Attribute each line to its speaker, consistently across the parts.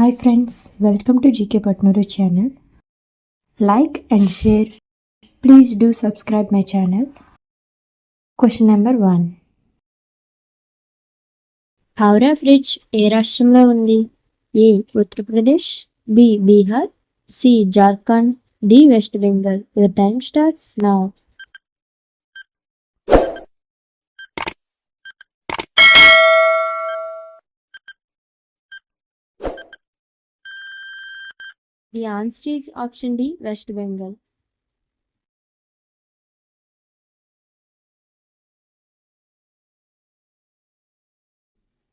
Speaker 1: Hi friends, welcome to GK Patnuru channel. Like and share. Please do subscribe my channel. Question number 1. Howrah bridge ఏ రాష్ట్రంలో ఉంది? A Uttar Pradesh, B Bihar, C Jharkhand, D West Bengal. Your time starts now. The answer is option D, West Bengal.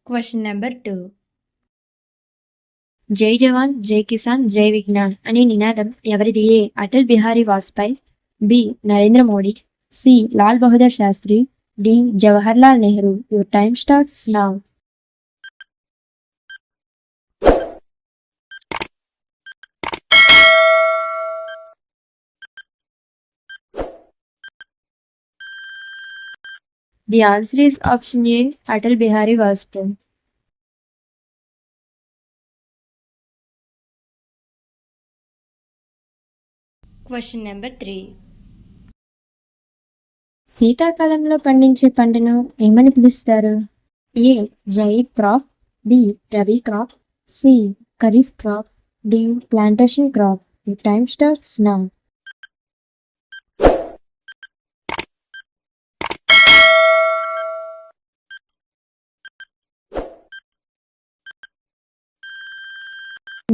Speaker 1: Question number 2. జై జవాన్ జై కిసాన్ జై విజ్ఞాన్ అనే నినాదం ఎవరిది? A Atal Bihari Vajpayee, B Narendra Modi, C Lal Bahadur Shastri, D Jawaharlal Nehru. Your time starts now. The answer is option A, Atal Bihari Vajpayee. Question number 3. శీతాకాలంలో పండించే పంటను ఏమని పిలుస్తారు? A Zaid crop, B Rabi crop, C Kharif crop, D plantation crop. Your time starts now.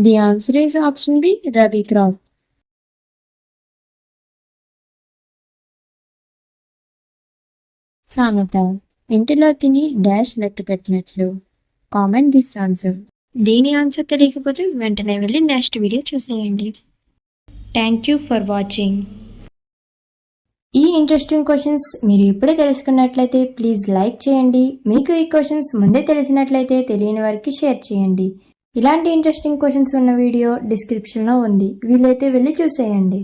Speaker 1: The answer is option B, Rabi crop. సామెత ఇంటిలో తిని dash లెక్క పెట్టినట్లు. Comment this answer. దీని ఆన్సర్ తెలియకపోతే వెంటనే వెళ్ళి నెక్స్ట్ వీడియో చూసేయండి. Thank you for watching. ఈ ఇంట్రెస్టింగ్ క్వశ్చన్స్ మీరు ఇప్పుడే తెలుసుకున్నట్లయితే ప్లీజ్ లైక్ చేయండి. మీకు ఈ క్వశ్చన్స్ ముందే తెలిసినట్లయితే తెలియని వారికి షేర్ చేయండి. ఇలాంటి ఇంట్రెస్టింగ్ క్వశ్చన్స్ ఉన్న వీడియో డిస్క్రిప్షన్లో ఉంది, వీలైతే వెళ్ళి చూసేయండి.